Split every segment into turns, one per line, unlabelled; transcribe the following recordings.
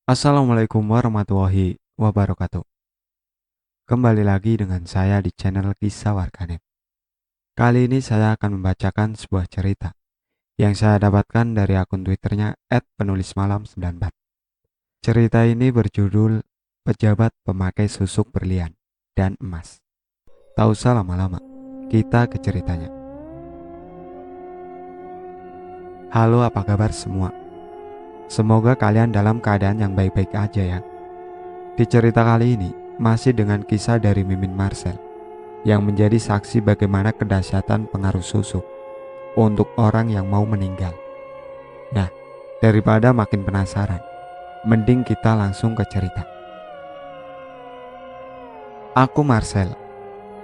Assalamualaikum warahmatullahi wabarakatuh. Kembali lagi dengan saya di channel Kisah Warganet. Kali ini saya akan membacakan sebuah cerita yang saya dapatkan dari akun Twitternya @penulismalam94. Cerita ini berjudul Pejabat Pemakai Susuk Berlian dan Emas. Tak usah lama-lama, kita ke ceritanya. Halo, apa kabar semua? Semoga kalian dalam keadaan yang baik-baik aja ya. Di cerita kali ini masih dengan kisah dari Mimin Marcel yang menjadi saksi bagaimana kedahsyatan pengaruh susuk untuk orang yang mau meninggal. Nah, daripada makin penasaran, mending kita langsung ke cerita. Aku Marcel,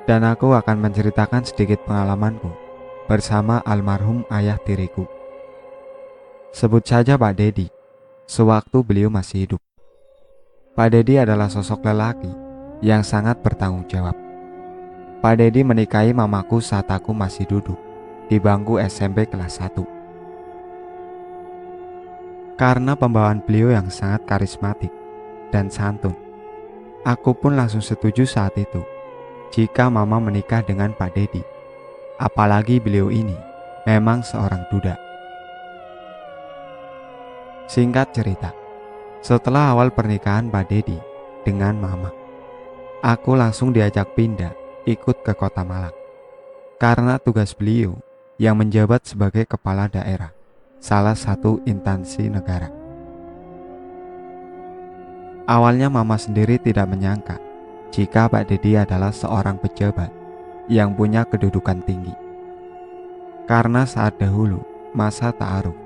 dan aku akan menceritakan sedikit pengalamanku bersama almarhum ayah tiriku. Sebut saja Pak Dedi, sewaktu beliau masih hidup. Pak Dedi adalah sosok lelaki yang sangat bertanggung jawab. Pak Dedi menikahi mamaku saat aku masih duduk di bangku SMP kelas 1. Karena pembawaan beliau yang sangat karismatik dan santun, aku pun langsung setuju saat itu jika mama menikah dengan Pak Dedi. Apalagi beliau ini memang seorang duda. Singkat cerita, setelah awal pernikahan Pak Dedi dengan mama, aku langsung diajak pindah ikut ke kota Malang. Karena tugas beliau yang menjabat sebagai kepala daerah salah satu instansi negara. Awalnya mama sendiri tidak menyangka jika Pak Dedi adalah seorang pejabat yang punya kedudukan tinggi. Karena saat dahulu masa ta'aruf,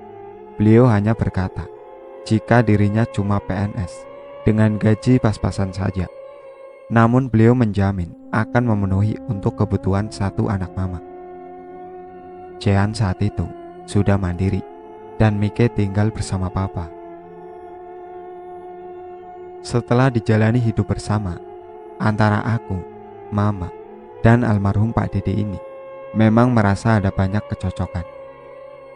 beliau hanya berkata jika dirinya cuma PNS dengan gaji pas-pasan saja. Namun beliau menjamin akan memenuhi untuk kebutuhan satu anak mama. Jehan saat itu sudah mandiri dan Mike tinggal bersama papa. Setelah dijalani hidup bersama antara aku, mama, dan almarhum Pak Dedi ini, memang merasa ada banyak kecocokan.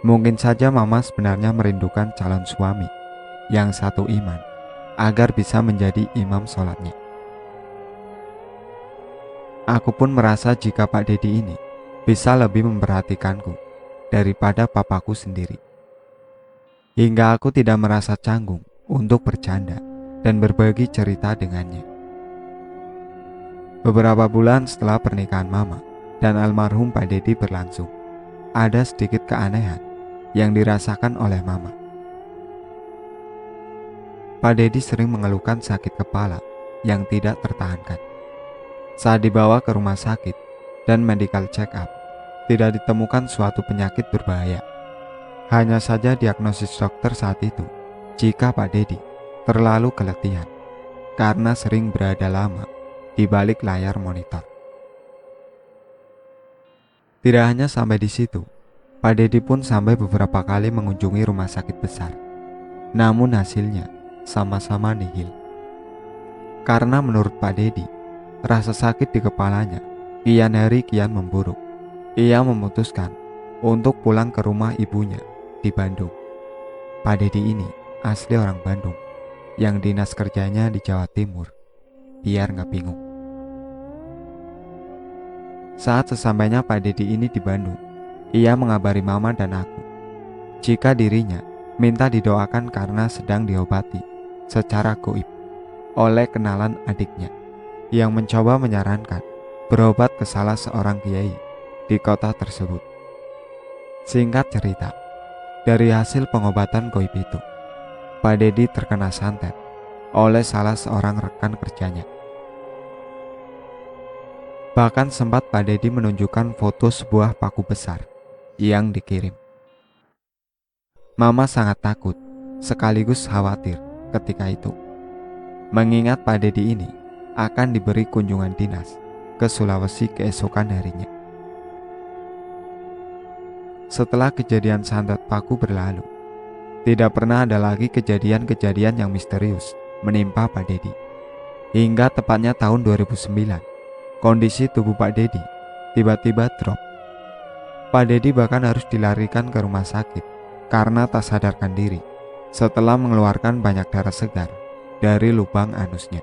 Mungkin saja mama sebenarnya merindukan calon suami yang satu iman agar bisa menjadi imam sholatnya. Aku pun merasa jika Pak Dedi ini bisa lebih memperhatikanku daripada papaku sendiri. Hingga aku tidak merasa canggung untuk bercanda dan berbagi cerita dengannya. Beberapa bulan setelah pernikahan mama dan almarhum Pak Dedi berlangsung, ada sedikit keanehan yang dirasakan oleh mama. Pak Dedi sering mengeluhkan sakit kepala yang tidak tertahankan. Saat dibawa ke rumah sakit dan medical check up, tidak ditemukan suatu penyakit berbahaya. Hanya saja diagnosis dokter saat itu jika Pak Dedi terlalu keletihan karena sering berada lama di balik layar monitor. Tidak hanya sampai di situ, Pak Dedi pun sampai beberapa kali mengunjungi rumah sakit besar. Namun hasilnya sama-sama nihil. Karena menurut Pak Dedi, rasa sakit di kepalanya kian hari kian memburuk. Ia memutuskan untuk pulang ke rumah ibunya di Bandung. Pak Dedi ini asli orang Bandung yang dinas kerjanya di Jawa Timur, biar gak bingung. Saat sesampainya Pak Dedi ini di Bandung, ia mengabari mama dan aku jika dirinya minta didoakan karena sedang diobati secara goib oleh kenalan adiknya yang mencoba menyarankan berobat ke salah seorang kiai di kota tersebut. Singkat cerita, dari hasil pengobatan goib itu, Pak Dedi terkena santet oleh salah seorang rekan kerjanya. Bahkan sempat Pak Dedi menunjukkan foto sebuah paku besar yang dikirim. Mama sangat takut sekaligus khawatir ketika itu, mengingat Pak Dedi ini akan diberi kunjungan dinas ke Sulawesi keesokan harinya. Setelah kejadian santet paku berlalu, tidak pernah ada lagi kejadian-kejadian yang misterius menimpa Pak Dedi. Hingga tepatnya tahun 2009, kondisi tubuh Pak Dedi tiba-tiba drop. Pak Dedi bahkan harus dilarikan ke rumah sakit karena tak sadarkan diri setelah mengeluarkan banyak darah segar dari lubang anusnya.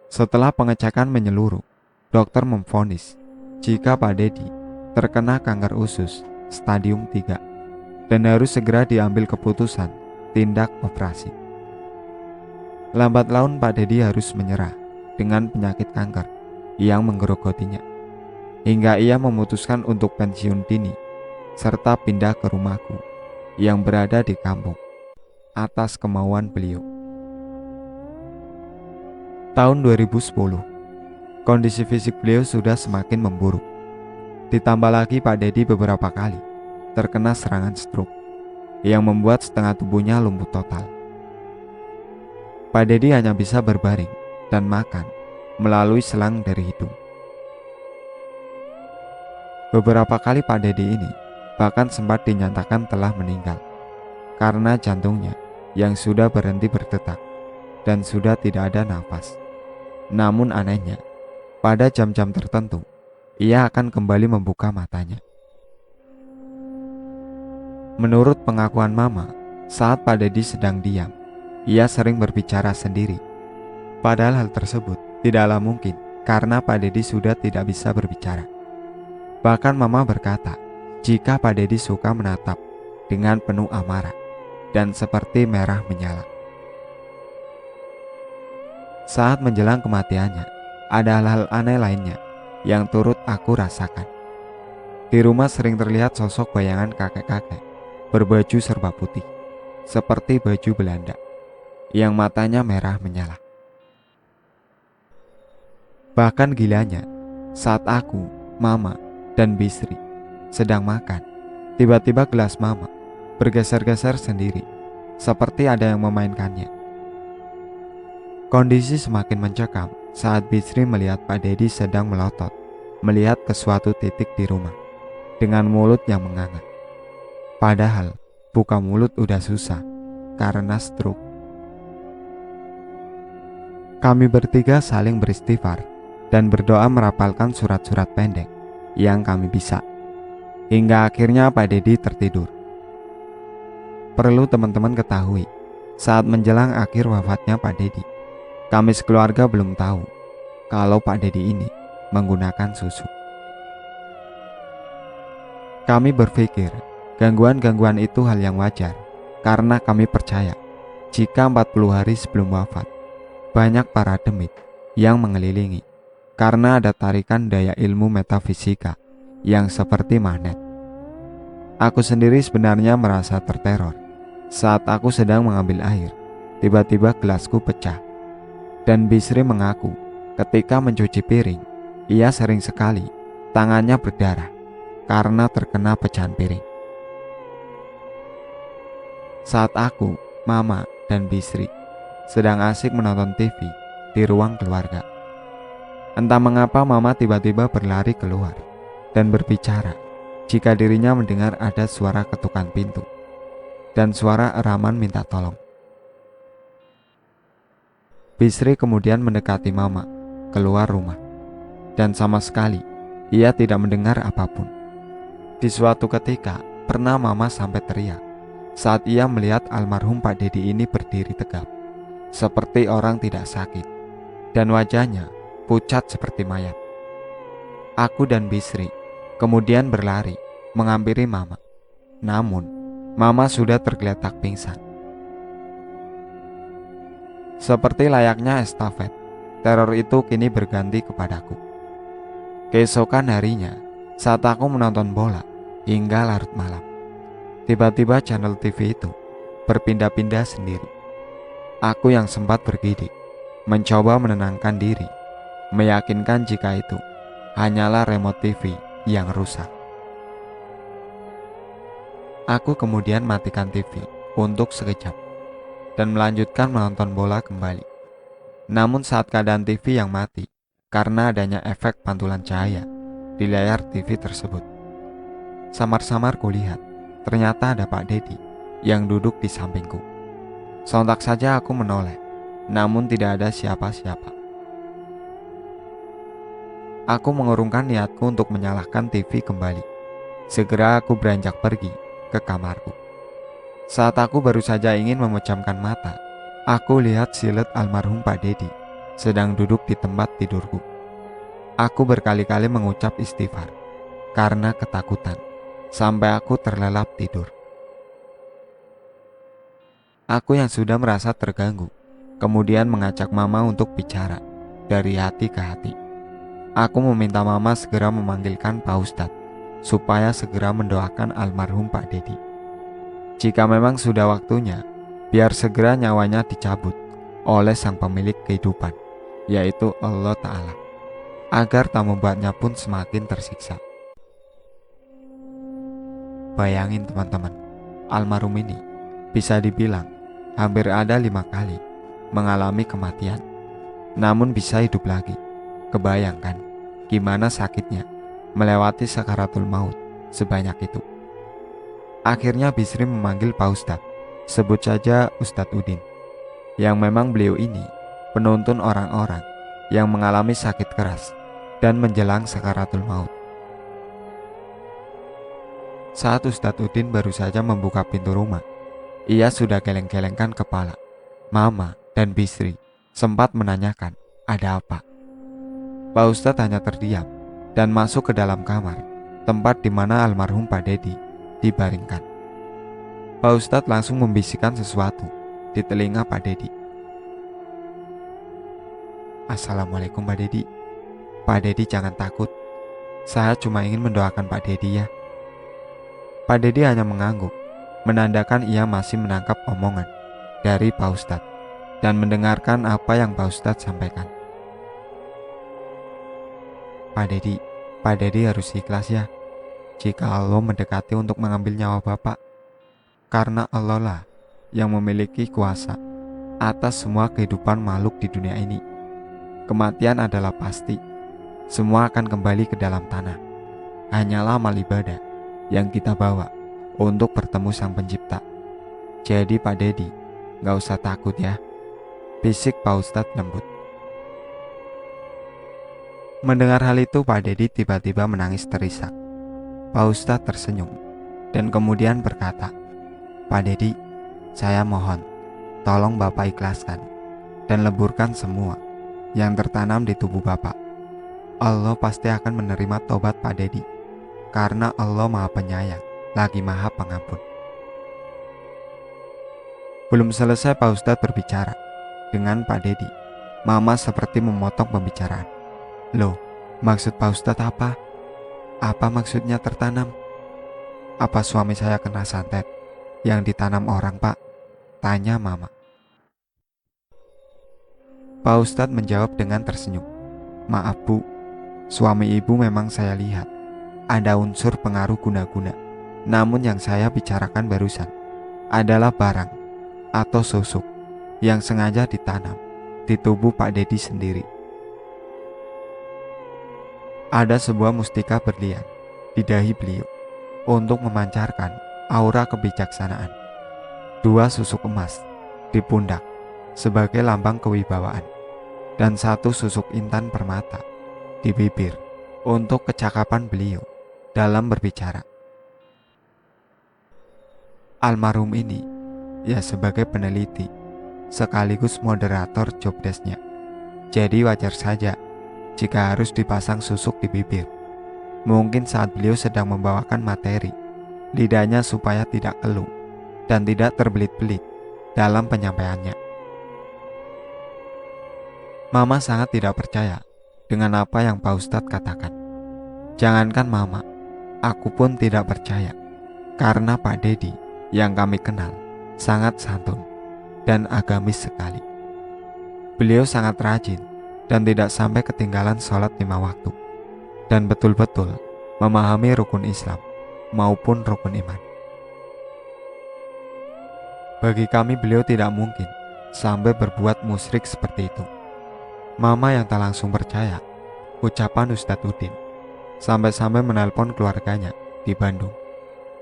Setelah pengecekan menyeluruh, dokter memvonis jika Pak Dedi terkena kanker usus stadium 3 dan harus segera diambil keputusan tindak operasi. Lambat laun Pak Dedi harus menyerah dengan penyakit kanker yang menggerogotinya, hingga ia memutuskan untuk pensiun dini serta pindah ke rumahku yang berada di kampung atas kemauan beliau. Tahun 2010, kondisi fisik beliau sudah semakin memburuk. Ditambah lagi Pak Dedi beberapa kali terkena serangan stroke yang membuat setengah tubuhnya lumpuh total. Pak Dedi hanya bisa berbaring dan makan melalui selang dari hidung. Beberapa kali Pak Dedi ini bahkan sempat dinyatakan telah meninggal karena jantungnya yang sudah berhenti berdetak dan sudah tidak ada nafas. Namun anehnya, pada jam-jam tertentu, ia akan kembali membuka matanya. Menurut pengakuan Mama, saat Pak Dedi sedang diam, ia sering berbicara sendiri. Padahal hal tersebut tidaklah mungkin karena Pak Dedi sudah tidak bisa berbicara. Bahkan Mama berkata, jika Pak Dedi suka menatap dengan penuh amarah dan seperti merah menyala. Saat menjelang kematiannya, ada hal-hal aneh lainnya yang turut aku rasakan. Di rumah sering terlihat sosok bayangan kakek-kakek berbaju serba putih, seperti baju Belanda, yang matanya merah menyala. Bahkan gilanya, saat aku, Mama, dan Bisri sedang makan, tiba-tiba gelas Mama bergeser-geser sendiri, seperti ada yang memainkannya. Kondisi semakin mencekam saat Bisri melihat Pak Dedi sedang melotot, melihat ke suatu titik di rumah, dengan mulut yang menganga. Padahal, buka mulut udah susah, karena stroke. Kami bertiga saling beristighfar, dan berdoa merapalkan surat-surat pendek, yang kami bisa. Hingga akhirnya Pak Dedi tertidur. Perlu teman-teman ketahui, saat menjelang akhir wafatnya Pak Dedi, kami sekeluarga belum tahu kalau Pak Dedi ini menggunakan susu. Kami berpikir gangguan-gangguan itu hal yang wajar karena kami percaya jika 40 hari sebelum wafat banyak para demit yang mengelilingi karena ada tarikan daya ilmu metafisika yang seperti magnet. Aku sendiri sebenarnya merasa terteror saat aku sedang mengambil air. Tiba-tiba gelasku pecah. Dan Bisri mengaku ketika mencuci piring, ia sering sekali tangannya berdarah karena terkena pecahan piring. Saat aku, Mama, dan Bisri sedang asik menonton TV di ruang keluarga, entah mengapa Mama tiba-tiba berlari keluar dan berbicara jika dirinya mendengar ada suara ketukan pintu dan suara eraman minta tolong. Bisri kemudian mendekati Mama keluar rumah, dan sama sekali ia tidak mendengar apapun. Di suatu ketika, pernah Mama sampai teriak saat ia melihat almarhum Pak Dedi ini berdiri tegap, seperti orang tidak sakit, dan wajahnya pucat seperti mayat. Aku dan Bisri kemudian berlari menghampiri Mama, namun Mama sudah tergeletak pingsan. Seperti layaknya estafet, teror itu kini berganti kepadaku. Keesokan harinya, saat aku menonton bola hingga larut malam, tiba-tiba channel TV itu berpindah-pindah sendiri. Aku yang sempat bergidik, mencoba menenangkan diri, meyakinkan jika itu hanyalah remote TV yang rusak. Aku kemudian matikan TV untuk sekejap dan melanjutkan menonton bola kembali. Namun saat keadaan TV yang mati karena adanya efek pantulan cahaya di layar TV tersebut, samar-samar kulihat ternyata ada Pak Dedi yang duduk di sampingku. Sontak saja aku menoleh, namun tidak ada siapa-siapa. Aku mengurungkan niatku untuk menyalakan TV kembali. Segera aku beranjak pergi ke kamarku. Saat aku baru saja ingin memejamkan mata, aku lihat siluet almarhum Pak Dedi sedang duduk di tempat tidurku. Aku berkali-kali mengucap istighfar karena ketakutan, sampai aku terlelap tidur. Aku yang sudah merasa terganggu, kemudian mengajak Mama untuk bicara dari hati ke hati. Aku meminta Mama segera memanggilkan Pak Ustadz supaya segera mendoakan almarhum Pak Dedi. Jika memang sudah waktunya, biar segera nyawanya dicabut oleh sang pemilik kehidupan, yaitu Allah Ta'ala, agar tak membuatnya pun semakin tersiksa. Bayangin teman-teman, almarhum ini bisa dibilang hampir ada 5 kali mengalami kematian, namun bisa hidup lagi. Kebayangkan gimana sakitnya melewati sakaratul maut sebanyak itu. Akhirnya Bisri memanggil Pak Ustadz, sebut saja Ustadz Udin, yang memang beliau ini penuntun orang-orang yang mengalami sakit keras dan menjelang sakaratul maut. Saat Ustadz Udin baru saja membuka pintu rumah, ia sudah geleng-gelengkan kepala. Mama dan Bisri sempat menanyakan, ada apa? Pak Ustadz hanya terdiam dan masuk ke dalam kamar, tempat di mana almarhum Pak Dedi dibaringkan. Pak Ustadz langsung membisikkan sesuatu di telinga Pak Dedi. Assalamualaikum Pak Dedi. Pak Dedi jangan takut, saya cuma ingin mendoakan Pak Dedi ya. Pak Dedi hanya mengangguk, menandakan ia masih menangkap omongan dari Pak Ustadz dan mendengarkan apa yang Pak Ustadz sampaikan. Pak Dedi harus ikhlas ya jika Allah mendekati untuk mengambil nyawa Bapak. Karena Allah lah yang memiliki kuasa atas semua kehidupan makhluk di dunia ini. Kematian adalah pasti, semua akan kembali ke dalam tanah. Hanyalah amal ibadah yang kita bawa untuk bertemu Sang Pencipta. Jadi Pak Dedi, gak usah takut ya, bisik Pak Ustadz lembut. Mendengar hal itu, Pak Dedi tiba-tiba menangis terisak. Pak Ustadz tersenyum dan kemudian berkata, Pak Dedi, saya mohon, tolong Bapak ikhlaskan dan leburkan semua yang tertanam di tubuh Bapak. Allah pasti akan menerima tobat Pak Dedi, karena Allah Maha Penyayang, lagi Maha Pengampun. Belum selesai Pak Ustadz berbicara dengan Pak Dedi, Mama seperti memotong pembicaraan. Loh, maksud Pak Ustadz apa? Apa maksudnya tertanam? Apa suami saya kena santet yang ditanam orang, Pak? Tanya Mama. Pak Ustadz menjawab dengan tersenyum. Maaf Bu, suami ibu memang saya lihat ada unsur pengaruh guna-guna. Namun yang saya bicarakan barusan adalah barang atau sosok yang sengaja ditanam di tubuh Pak Dedi sendiri. Ada sebuah mustika berlian di dahi beliau untuk memancarkan aura kebijaksanaan. 2 susuk emas di pundak sebagai lambang kewibawaan, dan 1 susuk intan permata di bibir untuk kecakapan beliau dalam berbicara. Almarhum ini ya sebagai peneliti sekaligus moderator jobdesknya, jadi wajar saja jika harus dipasang susuk di bibir. Mungkin saat beliau sedang membawakan materi, lidahnya supaya tidak keluh dan tidak terbelit-belit dalam penyampaiannya. Mama sangat tidak percaya dengan apa yang Pak Ustadz katakan. Jangankan Mama, aku pun tidak percaya, karena Pak Dedi yang kami kenal sangat santun dan agamis sekali. Beliau sangat rajin dan tidak sampai ketinggalan sholat 5 waktu, dan betul-betul memahami rukun Islam maupun rukun iman. Bagi kami beliau tidak mungkin sampai berbuat musyrik seperti itu. Mama yang tak langsung percaya ucapan Ustadz Udin, sampai-sampai menelpon keluarganya di Bandung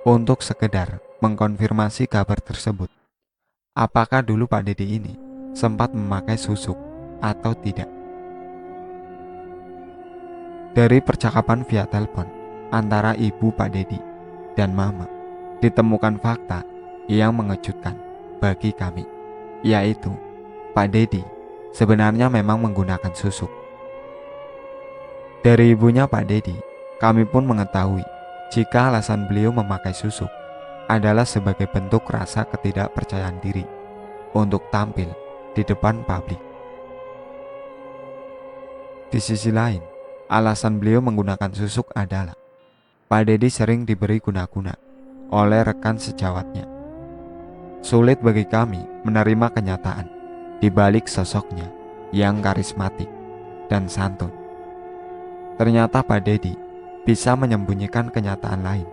untuk sekedar mengkonfirmasi kabar tersebut. Apakah dulu Pak Dedi ini sempat memakai susuk atau tidak? Dari percakapan via telepon antara ibu Pak Dedi dan Mama, ditemukan fakta yang mengejutkan bagi kami, yaitu Pak Dedi sebenarnya memang menggunakan susuk. Dari ibunya Pak Dedi, kami pun mengetahui jika alasan beliau memakai susuk adalah sebagai bentuk rasa ketidakpercayaan diri untuk tampil di depan publik. Di sisi lain, alasan beliau menggunakan susuk adalah Pak Dedi sering diberi guna-guna oleh rekan sejawatnya. Sulit bagi kami menerima kenyataan di balik sosoknya yang karismatik dan santun. Ternyata Pak Dedi bisa menyembunyikan kenyataan lain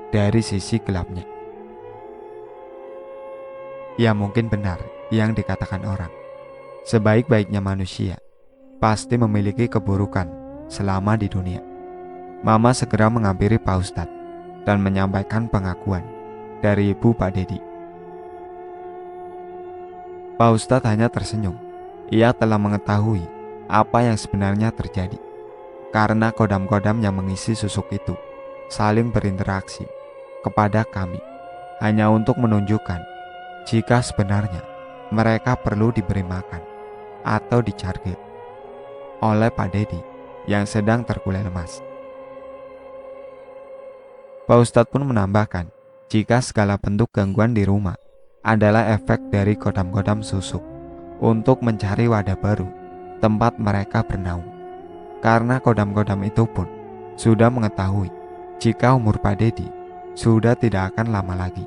dari sisi gelapnya. Ya, mungkin benar yang dikatakan orang, sebaik-baiknya manusia pasti memiliki keburukan selama di dunia. Mama segera menghampiri Pak Ustadz dan menyampaikan pengakuan dari ibu Pak Dedi. Pak Ustadz hanya tersenyum. Ia telah mengetahui apa yang sebenarnya terjadi, karena kodam-kodam yang mengisi susuk itu saling berinteraksi kepada kami hanya untuk menunjukkan jika sebenarnya mereka perlu diberi makan atau dicarge oleh Pak Dedi yang sedang terkulai lemas. Pak Ustadz pun menambahkan jika segala bentuk gangguan di rumah adalah efek dari kodam-kodam susuk untuk mencari wadah baru tempat mereka bernaung. Karena kodam-kodam itu pun sudah mengetahui jika umur Pak Dedi sudah tidak akan lama lagi.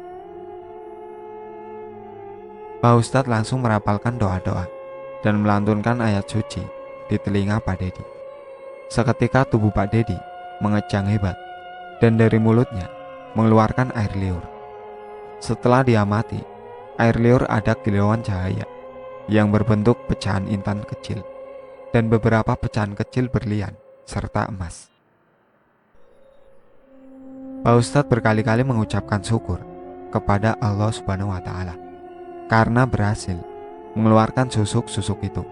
Pak Ustadz langsung merapalkan doa-doa dan melantunkan ayat suci di telinga Pak Dedi. Seketika tubuh Pak Dedi mengejang hebat dan dari mulutnya mengeluarkan air liur. Setelah diamati, air liur ada kilauan cahaya yang berbentuk pecahan intan kecil dan beberapa pecahan kecil berlian serta emas. Pak Ustadz berkali-kali mengucapkan syukur kepada Allah Subhanahu wa Ta'ala karena berhasil mengeluarkan susuk-susuk itu.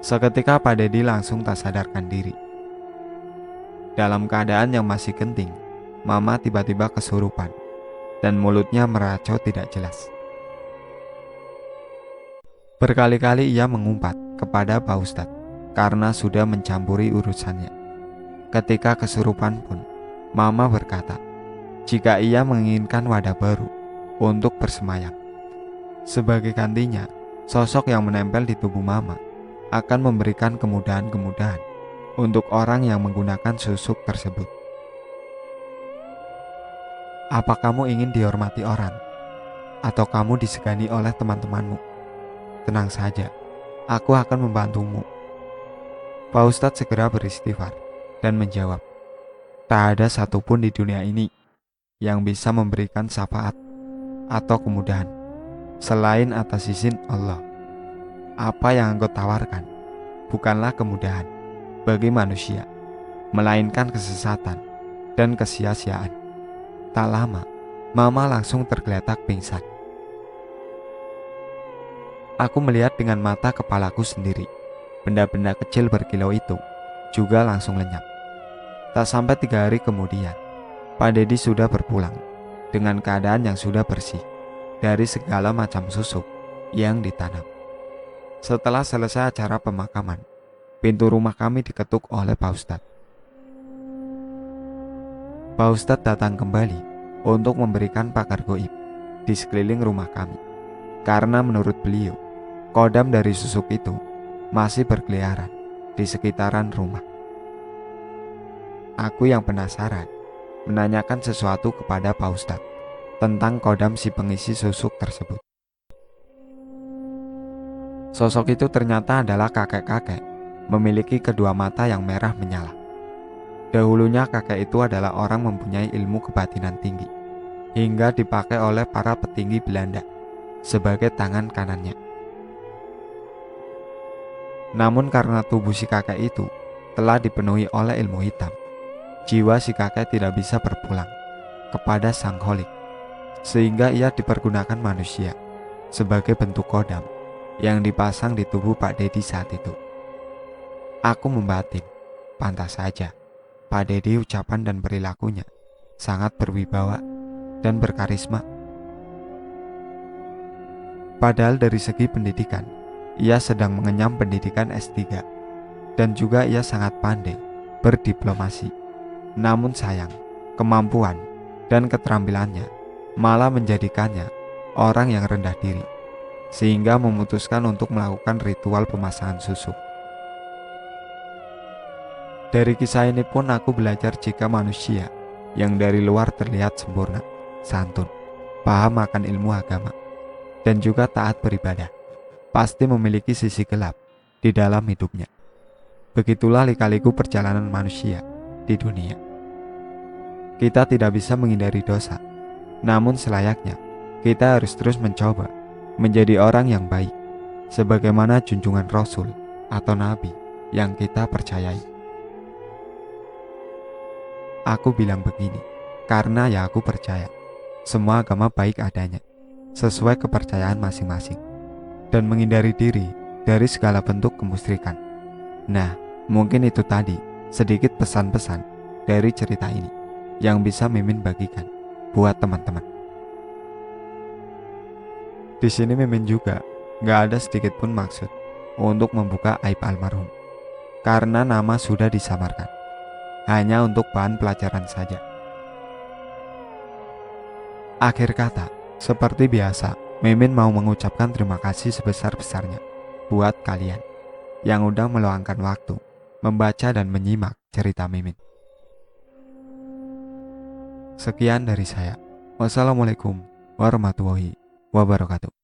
Seketika Pak Dedi langsung tak sadarkan diri. Dalam keadaan yang masih genting, Mama tiba-tiba kesurupan dan mulutnya meracau tidak jelas. Berkali-kali ia mengumpat kepada Pak Ustadz karena sudah mencampuri urusannya. Ketika kesurupan pun, Mama berkata jika ia menginginkan wadah baru untuk bersemayam. Sebagai gantinya, sosok yang menempel di tubuh Mama akan memberikan kemudahan-kemudahan untuk orang yang menggunakan susuk tersebut. Apa kamu ingin dihormati orang? Atau kamu disegani oleh teman-temanmu? Tenang saja, aku akan membantumu. Pak Ustadz segera beristighfar dan menjawab, tak ada satupun di dunia ini yang bisa memberikan syafaat atau kemudahan selain atas izin Allah. Apa yang engkau tawarkan bukanlah kemudahan bagi manusia, melainkan kesesatan dan kesia-siaan. Tak lama, Mama langsung tergeletak pingsan. Aku melihat dengan mata kepalaku sendiri. Benda-benda kecil berkilau itu juga langsung lenyap. Tak sampai 3 hari kemudian, Pak Dedi sudah berpulang dengan keadaan yang sudah bersih dari segala macam susuk yang ditanam. Setelah selesai acara pemakaman, pintu rumah kami diketuk oleh Pak Ustadz. Pak Ustadz datang kembali untuk memberikan pagar goib di sekeliling rumah kami, karena menurut beliau, kodam dari susuk itu masih berkeliaran di sekitaran rumah. Aku yang penasaran menanyakan sesuatu kepada Pak Ustadz tentang kodam si pengisi susuk tersebut. Sosok itu ternyata adalah kakek-kakek memiliki kedua mata yang merah menyala. Dahulunya kakek itu adalah orang mempunyai ilmu kebatinan tinggi, hingga dipakai oleh para petinggi Belanda sebagai tangan kanannya. Namun karena tubuh si kakek itu telah dipenuhi oleh ilmu hitam, jiwa si kakek tidak bisa berpulang kepada sang kholik, sehingga ia dipergunakan manusia sebagai bentuk kodam yang dipasang di tubuh Pak Dedi saat itu. Aku membatin, pantas saja Pak Dedi ucapan dan perilakunya sangat berwibawa dan berkarisma. Padahal dari segi pendidikan, ia sedang mengenyam pendidikan S3 dan juga ia sangat pandai berdiplomasi. Namun sayang, kemampuan dan keterampilannya malah menjadikannya orang yang rendah diri, sehingga memutuskan untuk melakukan ritual pemasangan susu. Dari kisah ini pun aku belajar jika manusia yang dari luar terlihat sempurna, santun, paham akan ilmu agama, dan juga taat beribadah, pasti memiliki sisi gelap di dalam hidupnya. Begitulah lika-liku perjalanan manusia di dunia. Kita tidak bisa menghindari dosa, namun selayaknya kita harus terus mencoba menjadi orang yang baik, sebagaimana junjungan Rasul atau Nabi yang kita percayai. Aku bilang begini, karena ya aku percaya semua agama baik adanya, sesuai kepercayaan masing-masing, dan menghindari diri dari segala bentuk kemusyrikan. Nah, mungkin itu tadi sedikit pesan-pesan dari cerita ini yang bisa Mimin bagikan buat teman-teman. Di sini Mimin juga gak ada sedikit pun maksud untuk membuka aib almarhum, karena nama sudah disamarkan, hanya untuk bahan pelajaran saja. Akhir kata, seperti biasa, Mimin mau mengucapkan terima kasih sebesar-besarnya buat kalian yang udah meluangkan waktu membaca dan menyimak cerita Mimin. Sekian dari saya. Wassalamualaikum warahmatullahi wabarakatuh.